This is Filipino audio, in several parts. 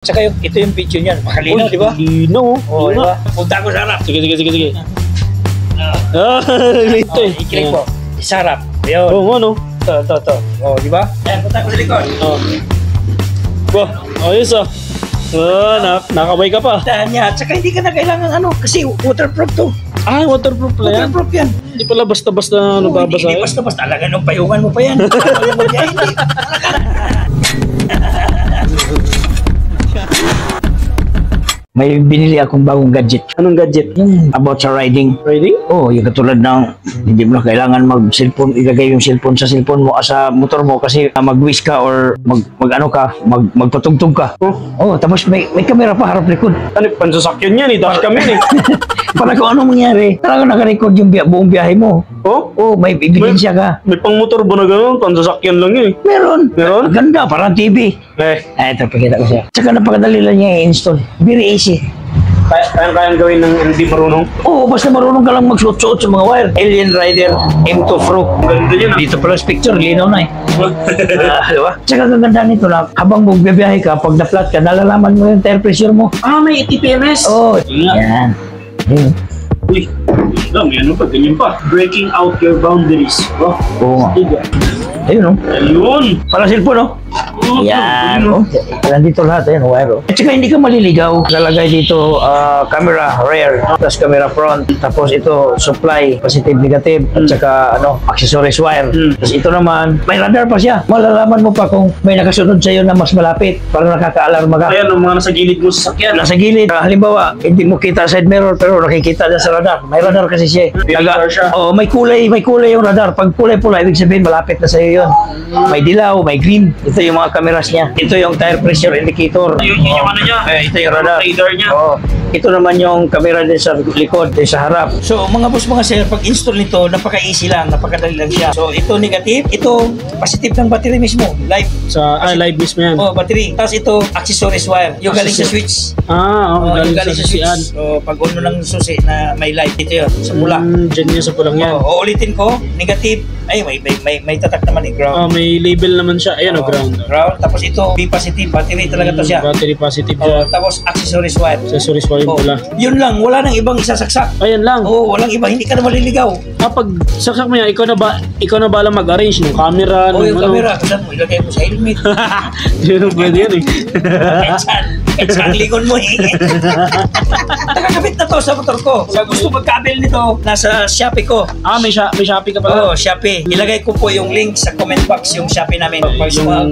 Saka ito yung video niyan, makalinaw, di ba? Linaw. Oo, di ba? Punta ko sa harap. Sige. Ito eh. I-click mo. Sa harap. Ayun. Oo, ano? Ito. Oo, di ba? Ayan, punta ko sa likod. Oo. Ba, ayos ah. Nakabay ka pa. Dahan niya. Saka hindi ka na kailangan kasi waterproof to. Ah, waterproof pala yan. Waterproof yan. Hindi pala basta-basta nababasa. Hindi basta-basta. Alaga ng payungan mo pa yan. May binili akong bagong gadget. Anong gadget? Yung about sa riding. Riding? Oh, yung katulad ng hindi mo na kailangan mag-cellphone, ilagay yung cellphone sa cellphone mo, sa motor mo kasi mag-whisk ka or magpatugtog ka. Oh, tapos may camera pa harap likod. Ano, pansasakyan yan eh. Dash kami eh. Para kung anong mangyari, talaga naka-record yung buong biyahe mo. Oh? Oh, may ebidensya ka. May pang motor ba na gano'n? Pansasakyan lang yun eh. Meron. Meron? Ganda, parang TV. Eh. Ito, pakita ko siya. Tsaka napakadali lang niya i-install. Very easy. Kayang gawin ng hindi marunong? Oo, basta marunong ka lang magsuot-suot sa mga wire. Alien Rider M2 Pro. Ganda yun ah. Dito pala sa picture, linaw na eh. Diba? Tsaka kaganda nito na habang magbibiyahe ka, pag na-flat ka, nalalaman mo yung tire pressure mo. Ah, may TPMS. Oo, yan. Uy, may ano pa, ganyan pa. Breaking out your boundaries. Oh, Oo. diba? Ayun o. Ayun. Para cellphone o. Yan o. Nandito lahat yan, wire o. At saka hindi ka maliligaw. Lalagay dito camera rear, tapos camera front, tapos ito supply, positive, negative, at saka accessories wire. Tapos ito naman, may radar pa siya. Malalaman mo pa kung may nakasunod sa'yo na mas malapit para nakaka-alarma ka. Ayan, ang mga nasa gilid mo sa sakyan. Nasa gilid. Halimbawa, hindi mo kita side mirror pero nakikita dyan sa radar. May radar kasi siya. Oh, may kulay yung radar. Pag kulay pula, ibig sabihin malapit na sa'yo yun. May dilaw, may green. Ito yung mga cameras niya. Ito yung tire pressure indicator. Yun yung ano niya. Ito yung radar. Radar niya. Oh. Ito naman yung camera din sa likod, din sa harap. So, mga boss, mga sir, pag install nito, napaka-easy lang, napakadali lang siya. So, ito negative, ito positive ng battery mismo, live. Live mismo yan. Oh, battery. Tapos ito, accessories wire. Yung galing sa switch. Galing sa switch. susian. So, pag uno ng susi na may light, ito yun, sa pula. Dyan yun sa pulang yan. Ulitin ko, negative. Ay, may tatak naman eh, ground. May label naman siya. Ayan ground. Ground. Tapos ito, B positive, battery talaga to siya. Battery positive siya. Tapos accessories wire. Accessories wire pula. Yun lang, wala nang ibang isasaksak. Ayan lang. Walang iba, hindi ka na maliligaw. Pag saksak mo yan, ikaw na balang mag-arrange ng camera. Yung camera, saan mo, ilagay mo sa helmet. Yun, pwede yan eh. Saan lingon mo eh. Nakakabit na to sa motor ko. Sa gusto magkabel nito, nasa Shopee ko. May Shopee ka pala. Shopee. Ilagay ko po yung link sa comment box, yung Shopee namin. Pag mga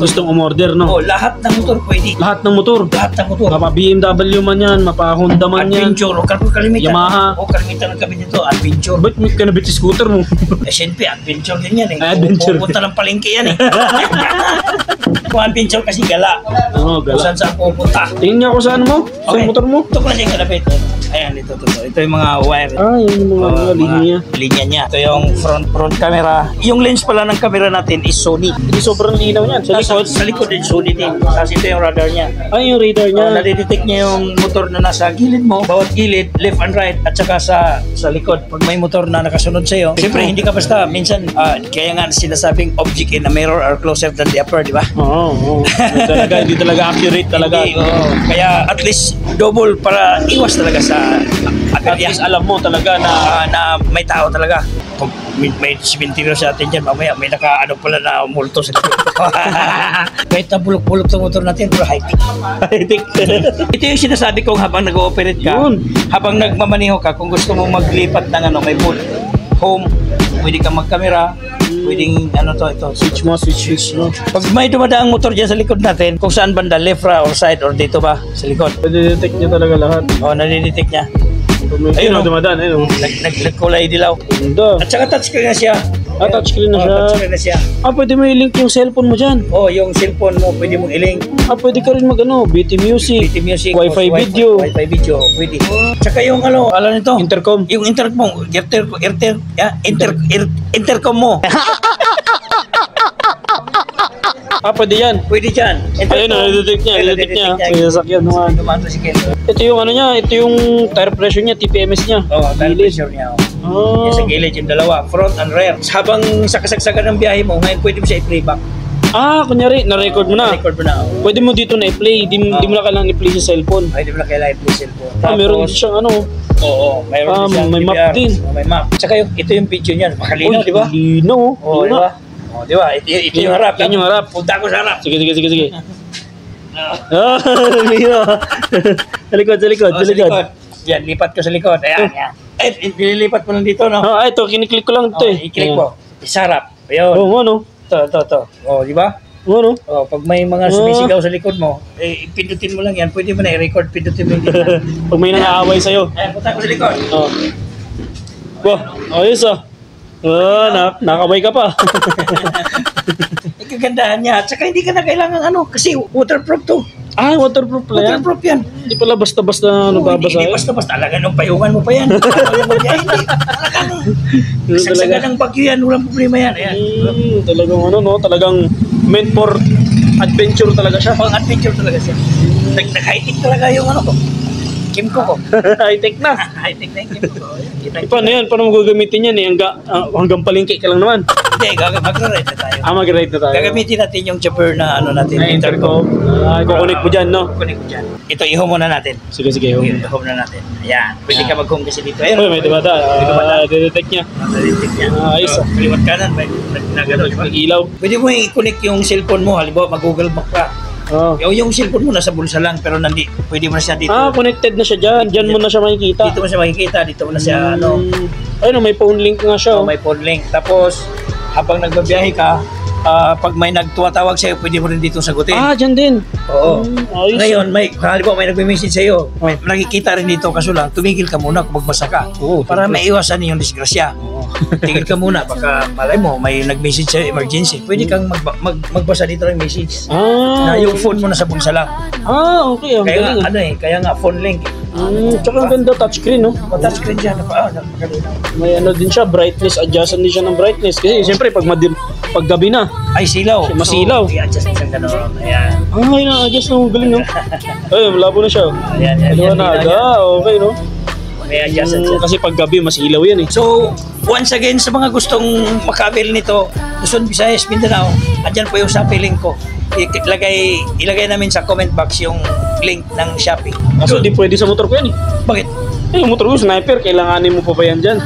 gustong umorder, no? Lahat ng motor pwede. Lahat ng motor? Lahat ng motor. Mapa BMW man yan, mapa Honda man yan. Adventure, kalimitan. Yamaha. Kalimitan ng kabit nito, Adventure. Ba't may kanabit si scooter mo? SNP, Adventure din yan eh. Adventure. Pupunta ng palengke yan eh. Kung Adventure kasi gala. Gala. Saan pupunta. Tingin niya kung saan mo? Sa motor mo? Ito ko na siya yung kalapit. Ayan, ito. Ito yung mga wire. Yung mga linya. Linya niya. Ito yung front camera. Yung lens pala ng camera natin is Sony. Hindi sobrang linaw niyan. Sa likod? Sa likod din, Sony din. Tapos ito yung radar niya. Yung radar niya. Nadidetect niya yung motor na nasa gilid mo. Bawat gilid, left and right. At saka sa likod. Pag may motor na nakasunod sa'yo. Siyempre, hindi ka basta. Minsan, kaya nga sinasabing object in a mirror are closer than the upper, di ba? Oo. Hindi talaga accurate talaga. Kaya at least double para iwas talaga sa at least alam mo talaga na may tao talaga. Kung may simenteryo sa atin dyan, mamaya may naka pala na multo sa likod. Kahit na bulok-bulok sa motor natin, pero high-tech. Ito yung sinasabi kong habang nag-ooperate ka, habang nagmamaniho ka, kung gusto mo maglipat ng may boot, home, pwede kang mag-camera, pwedeng ito. Switch mo. Pag may dumadaang motor dyan sa likod natin, kung saan banda, left, right, or side, or dito ba, sa likod. Nadidetect niya talaga lahat. Nadidetect niya. Ayun dumadaan. Nagkulay dilaw. At saka touchscreen na siya. Touchscreen na siya. Pwede mo i-link yung cellphone mo dyan. Yung cellphone mo, pwede mong i-link. Pwede ka rin BT Music, Wi-Fi video, pwede. Tsaka yung nito? Intercom. Yung intercom mo. Pwede yan. Pwede dyan. Ayun, nadidetect niya. May sasakyan naman. Ito yung ito yung tire pressure niya, TPMS niya. Tire pressure niya. Sa gilid yung dalawa, front and rear. Habang sa kasagsagan ng biyahe mo, ngayon pwede mo siya i-playback. Kunyari, na-record mo na. Record mo na. Oh. Pwede mo dito na i-play. Di mo na kailangan i-play sa cellphone. Ay, di mo na kailangan i-play cellphone. Meron din siyang ano. Oo, mayroon din siyang may map DVR. din. May map. Tsaka ito yung picture niyan. Makalinaw, di ba? Lino. Oo, di ba? Oo, di ba? Ito yung harap. Yan yung harap. Punta ko sa harap. Sige. Lino. Sa likod. Oh, sa likod. Yan, lipat ko sa likod. Ayan, yan. Eh, nililipat mo lang dito, no? Ito, kiniklik ko lang ito eh. I-click mo. Isarap. Ayun. Ano? Ito. Oh, di ba? Ano? Oh, pag may mga sumisigaw sa likod mo, pindutin mo lang yan. Pwede mo na i-record, pindutin mo yung dito. Pag may nangaaway sa'yo. Ayan, punta ko sa likod. Ayos ah. Nakabay ka pa. Kagandahan niya. At saka hindi ka na kailangan kasi waterproof to. Waterproof pala yan. Waterproof yan. Hindi pala basta-basta nababasa Hindi basta-basta. Alaga ng payungan mo pa yan. Sagsagan ng bagyo yan. Walang problema yan. Ayan. Talagang meant for adventure talaga siya. Pang adventure talaga siya. Nag-high-tech talaga yung ko. Kimco ko. High-tech na. High-tech na yung Kimco ko. Paano yan? Paano mo gagamitin yan? Hanggang palengke ka lang naman. Hindi, mag-ride na tayo. Mag-ride na tayo. Gagamitin natin yung chopper na natin. Intercom. Kukunik mo dyan, no? Kukunik mo dyan. Ito, i-home muna natin. Sige. I-home na natin. Ayan. Pwede ka mag-home kasi dito. Ayun. May dumada. Detect niya. Detect niya. Ayos ah. Kaliwat kanan. May nagano, di ba? Ilaw. Pwede mo i-connect yung cellphone mo. Halimbawa, mag-Google Map ka. Yung cellphone mo nasa bulsa lang pero pwede mo na siya dito. Connected na siya dyan. Diyan mo na siya makikita. Dito mo siya makikita. Dito mo na siya Ayun, may phone link nga siya. may phone link. Tapos, habang nagbabiyahe ka, pag may nagtuwatawag sa'yo, pwede mo rin dito sagutin. Dyan din. Oo. Ayos. Ngayon, halimbawa may nagme-message sa'yo, may nakikita rin dito, kaso lang, tumigil ka muna kung magbasa ka. Para maiwasan yung disgrasya. Tigil ka muna, baka malay mo, may nag-message sa'yo, emergency. Pwede kang magbasa dito ng message. Na yung phone mo nasa bulsa lang. Okay. Kaya nga phone link. Tsaka ang ganda touchscreen, no? Touchscreen dyan. May din siya, brightness, adjustan din siya ng brightness. Kasi siyempre, pag gabi na, ay silaw. Masilaw. So, i-adjust na siyang gano'n. Ayan. Na-adjust na, galing, no? Malabo na siya. Ayan. Okay, no? May adjust siya. Kasi pag gabi, mas ilaw yan eh. So, once again, sa mga gustong maka-avail nito, Luzon, Visayas, Mindanao, andyan po yung Shopee link ko. Ilagay namin sa comment box yung link ng Shopee. Kaso di pwede sa motor ko yan eh. Bakit? Yung motor ko, sniper, kailanganin mo pa ba yan dyan?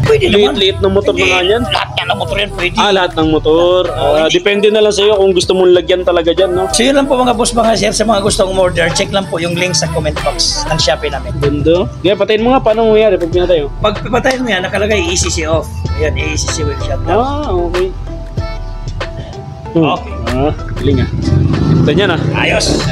Pwede naman. Liit ng motor na nga yan. Lahat ng motor yan pwede. Lahat ng motor. Depende na lang sa'yo kung gusto mong lagyan talaga dyan, no? So yun lang po mga boss, mga sir, sa mga gustong order, check lang po yung link sa comment box ng Shopee namin. Ganda. Kaya patayin mo nga, paano mangyayari pag pinatay? Pag pipatayin mo yan, nakalagay ECC off. Ayan, ECC will shut down. Okay. Okay. Galing ah. Ito niya na. Ayos.